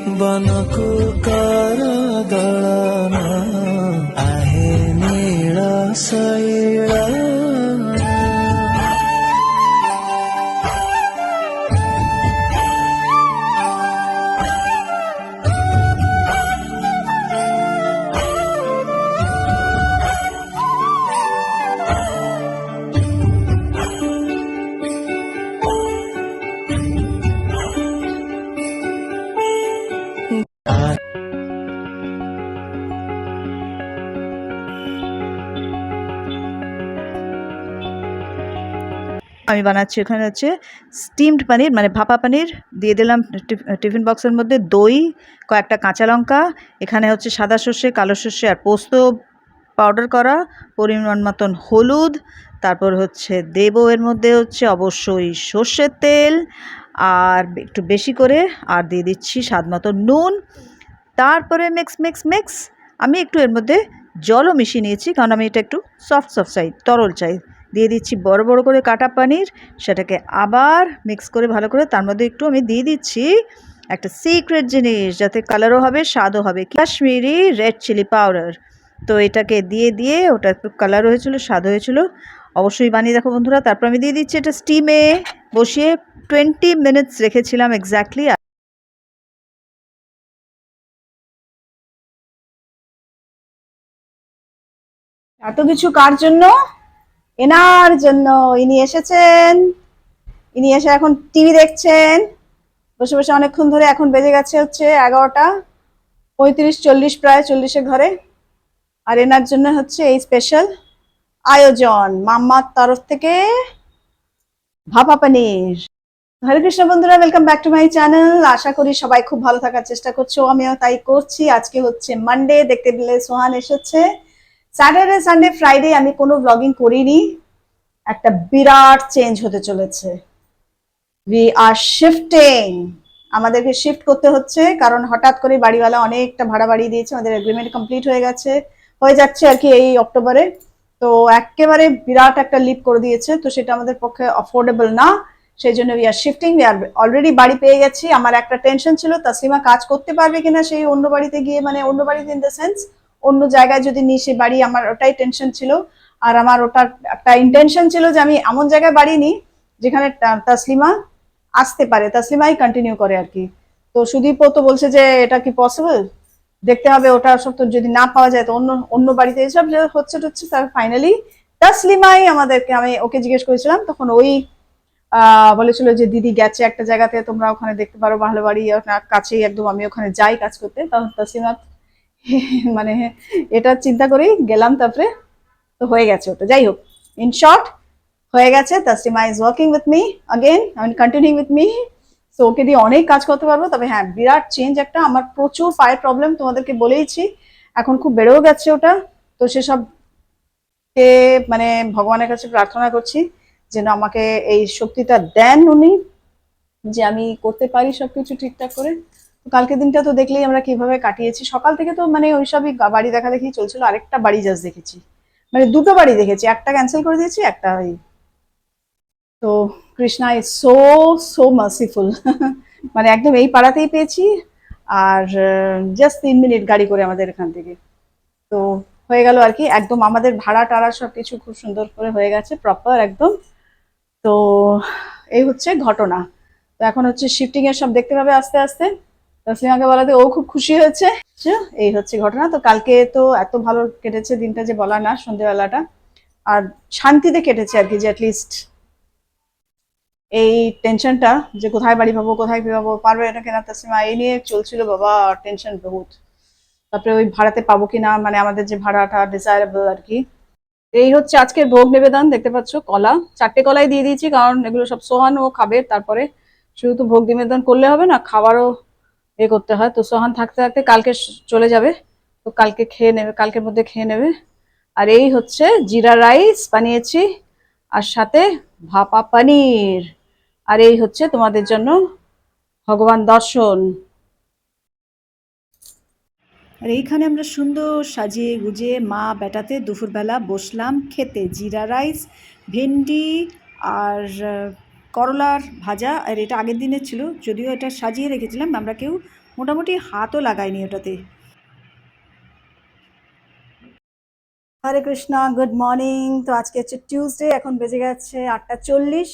ବନକୁ କରଦଳନ ଆହେ ନୀଳ ଶୈଳ। আমি বানাচ্ছি এখানে হচ্ছে স্টিমড পনির, মানে ভাপা পনির। দিয়ে দিলাম টিফিন বক্সের মধ্যে দই, কয়েকটা কাঁচা লঙ্কা, এখানে হচ্ছে সাদা সর্ষে, কালো সর্ষে আর পোস্ত পাউডার করা, পরিমাণ মতন হলুদ, তারপর হচ্ছে দেবো এর মধ্যে হচ্ছে অবশ্যই সর্ষের তেল আর একটু বেশি করে, আর দিয়ে দিচ্ছি স্বাদ মতো নুন। তারপরে মিক্স মিক্স মিক্স আমি একটু এর মধ্যে জলও মিশিয়ে নিয়েছি, কারণ আমি এটা একটু সফট সফট চাই, তরল চাই। দিয়ে দিচ্ছি বড় বড় করে কাটা পনির, সেটাকে আবার মিক্স করে ভালো করে তার মধ্যে একটু আমি দিয়ে দিচ্ছি একটা সিক্রেট জিনিস, যাতে কালারও হবে স্বাদও হবে, কাশ্মীরি রেড চিলি পাউডার। তো এটাকে দিয়ে দিয়ে ওটা একটু কালারও হয়েছিল, স্বাদ হয়েছিল। অবশ্যই বানিয়ে দেখো বন্ধুরা। তারপর আমি দিয়ে দিচ্ছি এটা স্টিমে বসিয়ে 20 মিনিটস রেখেছিলাম এক্স্যাক্টলি। এত কিছু কার জন্য? এনার জন্য। ইনি এসেছেন, ইনি এসে এখন টিভি দেখছেন বসে বসে অনেকক্ষণ ধরে। এখন বেজে গেছে হচ্ছে 11:35, 40, প্রায় 40-এর ঘরে। আর এনার জন্য হচ্ছে এই স্পেশাল আয়োজন মাম্মার তরফ থেকে ভাপা পনির। হরে কৃষ্ণ বন্ধুরা, welcome back to my channel. আশা করি সবাই খুব ভালো থাকার চেষ্টা করছো, আমিও তাই করছি। আজকে হচ্ছে মানডে, দেখতে পেলে সোহান এসেছে। স্যাটারডে, সানডে, ফ্রাইডে আমি কোনো ব্লগিং করিনি। একটা বিরাট চেঞ্জ হতে চলেছে। উই আর শিফটিং, আমাদেরকে শিফট করতে হচ্ছে, কারণ হঠাৎ করে বাড়িওয়ালা অনেকটা ভাড়া বাড়িয়ে দিয়েছে। আমাদের এগ্রিমেন্ট কমপ্লিট হয়ে যাচ্ছে আর কি এই অক্টোবরে। তো একেবারে বিরাট একটা লিপ করে দিয়েছে, তো সেটা আমাদের পক্ষে অফোর্ডেবল না। সেই জন্য we are shifting. We are already বাড়ি পেয়ে গেছি। আমার একটা টেনশন ছিল তাসলিমা কাজ করতে পারবে কিনা সেই অন্য বাড়িতে গিয়ে, মানে অন্য বাড়িতে ইন দ্য সেন্স অন্য জায়গায় যদি নিই সে বাড়ি, আমার ওটাই টেনশন ছিল। আর আমার ওটার একটা ইন্টেনশন ছিল যে আমি এমন জায়গায় বাড়ি নিই যেখানে তাসলিমা আসতে পারে, তাসলিমাই কন্টিনিউ করে আর কি। তো সুদীপও তো বলছে যে এটা কি পসিবল, দেখতে হবে ওটা সব। তো যদি না পাওয়া যায় তো অন্য অন্য বাড়িতে এসব হচ্ছে তার ফাইনালি তাসলিমাই আমাদেরকে, আমি ওকে জিজ্ঞেস করেছিলাম তখন ওই বলেছিল যে দিদি গেছে একটা জায়গাতে, তোমরা ওখানে দেখতে পারো, ভালো বাড়ি কাছেই একদম, আমি ওখানে যাই কাজ করতে। তখন তাসলিমা মানে এটা চিন্তা করেই গেলাম। তারপরে তো হয়ে গেছে ওটা। যাই হোক, ইন শর্ট হয়ে গেছে। Taslima is working with me again, I mean continuing with me. So ওকে দিয়ে অনেক কাজ করতে পারবো। তবে হ্যাঁ, বিরাট চেঞ্জ একটা। আমার প্রচুর পায়ের প্রবলেম, তোমাদেরকে বলেইছি, এখন খুব বেড়েও গেছে ওটা। তো সেসব কে মানে ভগবানের কাছে প্রার্থনা করছি যেন আমাকে এই শক্তিটা দেন উনি, যে আমি করতে পারি সবকিছু ঠিকঠাক করে। তো কালকে দিনটা তো দেখলেই আমরা কিভাবে কাটিয়েছি। সকাল থেকে তো মানে ওইসবই বাড়ি দেখা দেখি চলছিল। আরেকটা বাড়ি জাস্ট দেখেছি, মানে দুটো বাড়ি দেখেছি, একটা ক্যান্সেল করে দিয়েছি, একটা তো Krishna is so so merciful. মানে একদম এই পাড়াতেই পেয়েছি, আর জাস্ট 3 মিনিট গাড়ি করে আমাদের এখান থেকে। তো হয়ে গেল আর কি, একদম আমাদের ভাড়া টাড়া সবকিছু খুব সুন্দর করে হয়ে গেছে, প্রপার একদম। তো এই হচ্ছে ঘটনা। তো এখন হচ্ছে শিফটিং এর সব দেখতে পাবে আস্তে আস্তে। তাসলিমাকে বলাতে ও খুব খুশি হয়েছে। এই হচ্ছে ঘটনা। তো কালকে তো এত ভালো কেটেছে দিনটা যে বলা না, সন্ধ্যেবেলাটা আর শান্তিতে কেটেছে আর কি, যে অ্যাটলিস্ট এই টেনশনটা যে কোথায় বাড়ি পাবো, কোথায় কি পাবো, পারবে এটা কেনা তাসলিমা, এই নিয়ে চলছিল বাবা, টেনশন বহুত। তারপরে ওই ভাড়াতে পাবো কিনা, মানে আমাদের যে ভাড়াটা ডিজায়ারেবল আর কি। এই হচ্ছে আজকের ভোগ নিবেদন। দেখতে পাচ্ছ কলা, 4টে কলাই দিয়ে দিয়েছি, কারণ এগুলো সব সোহান ও খাবে। তারপরে শুধু তো ভোগ নিবেদন করলে হবে না, খাবারও এ করতে হয়। তো সোহান থাকতে থাকতে কালকে চলে যাবে, তো কালকে খেয়ে নেবে, কালকের মধ্যে খেয়ে নেবে। আর এই হচ্ছে জিরা রাইস বানিয়েছি, আর সাথে ভাপা পনির। আর এই হচ্ছে তোমাদের জন্য ভগবান দর্শন। আর এইখানে আমরা সুন্দর সাজিয়ে গুজিয়ে মা বেটাতে দুপুরবেলা বসলাম খেতে। জিরা রাইস, ভেন্ডি আর করলার ভাজা। আর এটা আগের দিনের ছিল, যদিও এটা সাজিয়ে রেখেছিলাম, আমরা কেউ মোটামুটি হাতও লাগাইনি ওটাতে। হরে কৃষ্ণা, গুড মর্নিং। তো আজকে হচ্ছে টিউসডে, এখন বেজে গেছে 8:40।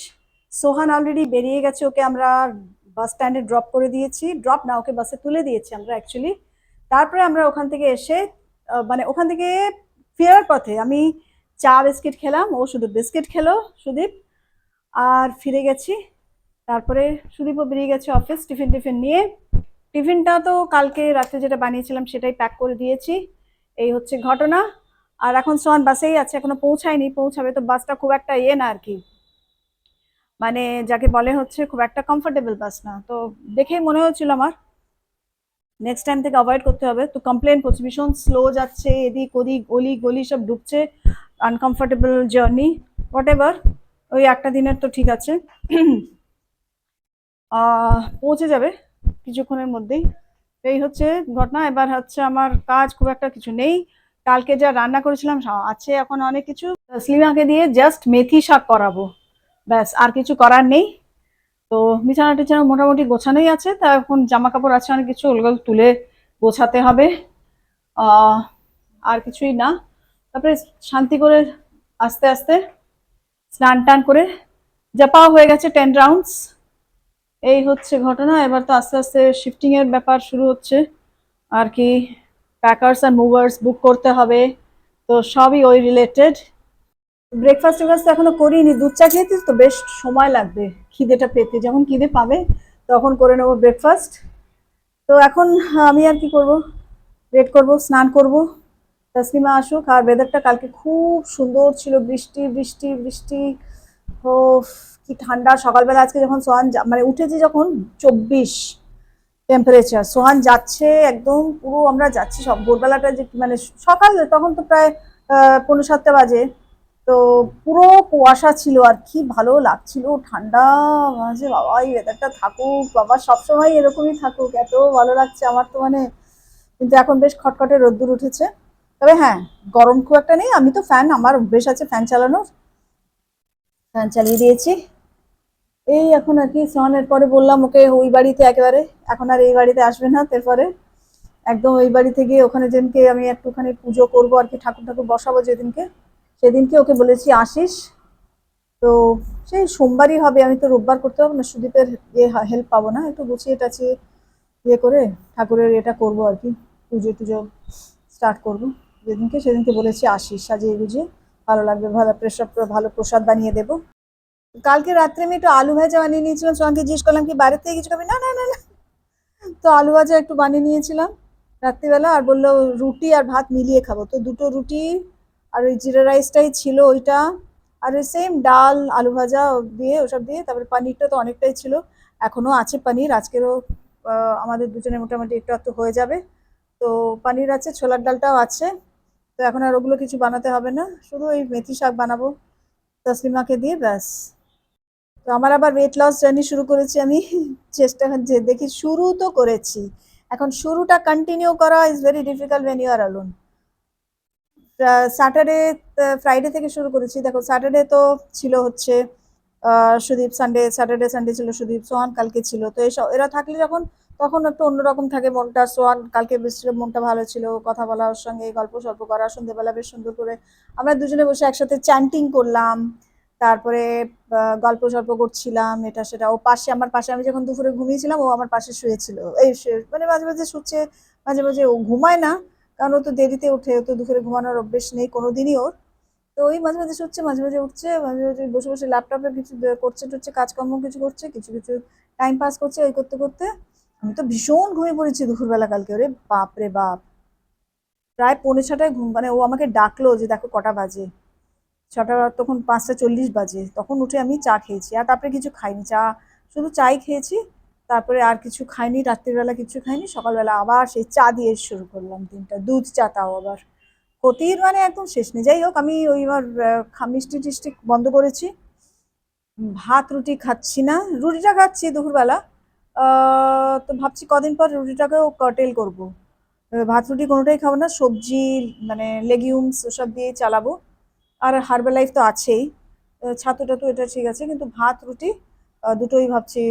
সোহান অলরেডি বেরিয়ে গেছে, ওকে আমরা বাস স্ট্যান্ডে ড্রপ করে দিয়েছি। ড্রপ না, ওকে বাসে তুলে দিয়েছি আমরা অ্যাকচুয়ালি। তারপরে আমরা ওখান থেকে এসে মানে ওখান থেকে ফেরার পথে আমি চা বিস্কিট খেলাম, ও শুধু বিস্কিট খেলো সুদীপ, আর ফিরে গেছি। তারপরে সুদীপও বেরিয়ে গেছে অফিস টিফিন নিয়ে। টিফিনটা তো কালকে রাত্রে যেটা বানিয়েছিলাম সেটাই প্যাক করে দিয়েছি। এই হচ্ছে ঘটনা। আর এখন সোহান বাসেই আছে, এখনো পৌঁছায়নি, পৌঁছাবে। তো বাসটা খুব একটা ইয়ে না আর কি, মানে যাকে বলে হচ্ছে খুব একটা কমফোর্টেবল বাস না। তো দেখেই মনে হচ্ছিল আমার নেক্সট টাইম থেকে অ্যাভয়েড করতে হবে। তো কমপ্লেন করছি, ভীষণ স্লো যাচ্ছে, এদিক ওদিক গলি গলি সব ঢুকছে, আনকমফোর্টেবল জার্নি। হোয়াট এভার, ওই একটা দিনের তো ঠিক আছে, পৌঁছে যাবে কিছুক্ষণের মধ্যেই। এই হচ্ছে ঘটনা। এবার হচ্ছে আমার কাজ খুব একটা কিছু নেই, কালকে যা রান্না করেছিলাম আছে এখন অনেক কিছু। স্লিমাকে দিয়ে জাস্ট মেথি শাক করাবো, ব্যাস, আর কিছু করার নেই। তো বিছানা টিছানা মোটামুটি গোছানোই আছে, তা এখন জামা কাপড় আছে অনেক কিছু, ওগুলো তুলে গোছাতে হবে। আর কিছুই না। তারপরে শান্তি করে আস্তে আস্তে স্নান টান করে জাপাও হয়ে গেছে 10 রাউন্ডস। এই হচ্ছে ঘটনা। এবার তো আস্তে আস্তে শিফটিং এর ব্যাপার শুরু হচ্ছে আর কি, প্যাকার্স আর মুভার্স বুক করতে হবে, তো সবই ওই রিলেটেড। ব্রেকফাস্ট টেকফাস্ট এখনো করিনি, দুধ চা খেয়েছি তো বেশ সময় লাগবে খিদেটা পেতে, যখন খিদে পাবে তখন করে নেবো ব্রেকফাস্ট। তো এখন আমি আর কি করব, ওয়েট করব, স্নান করব, তসলিমা আসুক। আর ওয়েদারটা কালকে খুব সুন্দর ছিল, বৃষ্টি বৃষ্টি বৃষ্টি। ও কি ঠান্ডা! সকালবেলা আজকে যখন সোহান মানে উঠেছি যখন 24 টেম্পারেচার, সোহান যাচ্ছে একদম পুরো, আমরা যাচ্ছি সব ভোরবেলাটা যে মানে সকাল তখন তো প্রায় 6:45 বাজে। তো পুরো কুয়াশা ছিল, আর কি ভালো লাগছিল, ঠান্ডা মাঝে। বাবা এই ওয়েদারটা থাকুক বাবা, সবসময় এরকমই থাকুক, এত ভালো লাগছে আমার তো মানে। কিন্তু এখন বেশ খটখটে রোদ্দুর উঠেছে। তবে হ্যাঁ, গরম খুব একটা নেই। আমি তো ফ্যান, আমার অভ্যেস আছে ফ্যান চালানোর, ফ্যান চালিয়ে দিয়েছি। এই এখন আর কি সোহানের পরে বললাম ওকে ওই বাড়িতে একেবারে এখন আর এই বাড়িতে আসবে না, তারপরে একদম ওই বাড়িতে গিয়ে ওখানে যেদিনকে আমি একটুখানি পুজো করবো আর কি, ঠাকুর ঠাকুর বসাবো যেদিনকে, সেদিনকে ওকে বলেছি আসিস। তো সেই সোমবারই হবে, আমি তো রোববার করতে পারবো না, সুদীপের ইয়ে হেল্প পাবো না, একটু গুছিয়ে টাছিয়ে ইয়ে করে ঠাকুরের এটা করবো আর কি, পুজো টুজো স্টার্ট করবো যেদিনকে, সেদিনকে বলেছি আসিস, সাজিয়ে গুজিয়ে ভালো লাগবে, ভালো প্রেসার, ভালো প্রসাদ বানিয়ে দেবো। কালকে রাত্রে আমি একটু আলু ভাজা বানিয়ে নিয়েছিলাম, সোহানকে জিজ্ঞেস করলাম কি বাইরে থেকে কিছু খাবি, না না না না, তো আলু ভাজা একটু বানিয়ে নিয়েছিলাম রাত্রিবেলা, আর বললো রুটি আর ভাত মিলিয়ে খাবো। তো দুটো রুটি আর ওই জিরা রাইসটাই ছিল ওইটা, আর ওই সেম ডাল আলু ভাজা দিয়ে ওসব দিয়ে, তারপরে পানিরটা তো অনেকটাই ছিল, এখনো আছে পানির, আজকেরও আমাদের দুজনের মোটামুটি একটু একটু হয়ে যাবে। তো পানির আছে, ছোলার ডালটাও আছে। তো এখন আর ওগুলো কিছু বানাতে হবে না, শুধু ওই মেথি শাক বানাবো তসলিমাকে দিয়ে, ব্যাস। তো আমার আবার ওয়েট লস জার্নি শুরু করেছি আমি, চেষ্টা যে দেখি, শুরু তো করেছি, এখন শুরুটা কন্টিনিউ করা is very difficult when you are alone. Saturday Friday থেকে শুরু করেছি, দেখো স্যাটারডে তো ছিল হচ্ছে সুদীপ, স্যাটারডে সানডে ছিল সুদীপ, সোহান কালকে ছিল। তো এইসব এরা থাকলে যখন, তখন একটু অন্যরকম থাকে মনটা। সোহান কালকে বেশ মনটা ভালো ছিল, কথা বলা ওর সঙ্গে, গল্প সল্প করা, সন্ধ্যেবেলা বেশ সুন্দর করে আমরা দুজনে বসে একসাথে চ্যান্টিং করলাম, তারপরে গল্প সল্প করছিলাম এটা সেটা। ও পাশে, আমার পাশে, আমি যখন দুপুরে ঘুমিয়েছিলাম ও আমার পাশে শুয়েছিল, এই মানে মাঝে মাঝে শুচ্ছে, মাঝে মাঝে ও ঘুমায় না, কারণ ও তো দেরিতে ওঠে, ও তো দুপুরে ঘুমানোর অভ্যেস নেই কোনোদিনই ওর। তো ওই মাঝে মাঝে শুচ্ছে, মাঝে মাঝে উঠছে, মাঝে মাঝে বসে বসে ল্যাপটপে কিছু করছে টুচ্ছে, কাজকর্ম কিছু করছে, কিছু কিছু টাইম পাস করছে, ওই করতে করতে আমি তো ভীষণ ঘুমিয়ে পড়েছি দুপুরবেলা কালকে। ওরে বাপ রে বাপ, প্রায় 5:45 ঘুম, মানে ও আমাকে ডাকলো যে দেখো কটা বাজে, 6টা, তখন 5:40 বাজে, তখন উঠে আমি চা খেয়েছি, আর তারপরে কিছু খাইনি, চা শুধু চাই খেয়েছি, তারপরে আর কিছু খাইনি, রাত্রিবেলা কিছু খাইনি, সকালবেলা আবার সেই চা দিয়ে শুরু করলাম দিনটা, দুধ চা, তাও আবার ক্ষতির মানে একদম শেষ নেই। যাই হোক, আমি ওই আমার মিষ্টি টিষ্টি বন্ধ করেছি, ভাত রুটি খাচ্ছি না, রুটিটা খাচ্ছি দুপুরবেলা। তো ভাবছি কদিন পর রুটিটাকেও কার্টেল করবো, ভাত রুটি কোনোটাই খাবো না, সবজি মানে লেগিউমস ওসব দিয়ে চালাবো। আর হার্বাল লাইফ তো আছেই, ছাতু টাতু এটা ঠিক আছে, কিন্তু ভাত রুটি দুটোই ভাবছি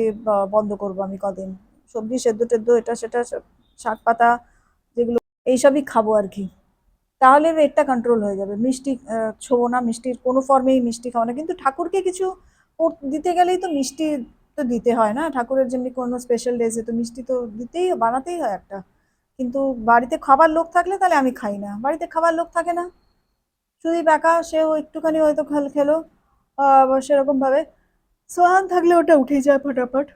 বন্ধ করবো আমি কদিন, সবজি সেদ্ধ টেদ্ধ এটা সেটা শাক পাতা যেগুলো এইসবই খাবো আর কি। তাহলে ওয়েটটা কন্ট্রোল হয়ে যাবে। মিষ্টি ছোবো না, মিষ্টির কোনো ফর্মেই মিষ্টি খাবো না। কিন্তু ঠাকুরকে কিছু দিতে গেলেই তো মিষ্টি তো দিতে হয় না, ঠাকুরের যেমনি কোনো স্পেশাল ডেজে তো মিষ্টি তো দিতেই বানাতেই হয় একটা। কিন্তু বাড়িতে খাবার লোক থাকলে তাহলে আমি খাই না, বাড়িতে খাবার লোক থাকে না, সুদীপ একা, সেও একটুখানি হয়তো খেলো সেরকম ভাবে। সোহান থাকলে ওটা উঠেই যায় ফটাফট,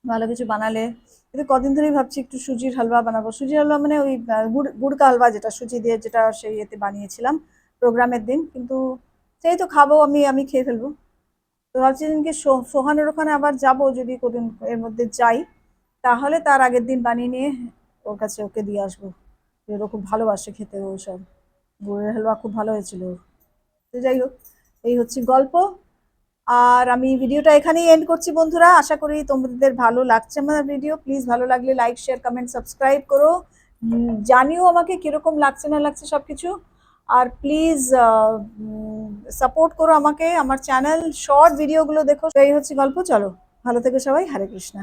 ভালো কিছু বানালে। কিন্তু কদিন ধরেই ভাবছি একটু সুজির হালুয়া বানাবো। সুজির হালুয়া মানে ওই গুড়কা হালুয়া, যেটা সুজি দিয়ে, যেটা সেই এতে বানিয়েছিলাম প্রোগ্রামের দিন। কিন্তু সেই তো খাবো, আমি খেয়ে ফেলবো। তো ভাবছি দিনকে সোহানের ওখানে আবার যাব, যদি কোদিন এর মধ্যে যাই, তাহলে তার আগের দিন বানিয়ে নিয়ে ওর কাছে ওকে দিয়ে আসবো। ও খুব ভালোবাসে খেতে ওসব, গুড়ের হালুয়া খুব ভালো হয়েছিল ওর। তো যাই হোক, এই হচ্ছে গল্প। আর আমি ভিডিওটা এখানেই এন্ড করছি বন্ধুরা। আশা করি তোমাদের ভালো লাগছে আমার ভিডিও। প্লিজ ভালো লাগলে লাইক শেয়ার কমেন্ট সাবস্ক্রাইব করো, জানিও আমাকে কিরকম লাগছে না লাগছে সবকিছু। আর প্লিজ সাপোর্ট করো আমাকে, আমার চ্যানেল শর্ট ভিডিওগুলো দেখো। এই হচ্ছে গল্প, চলো ভালো থেকো সবাই, হরে কৃষ্ণা।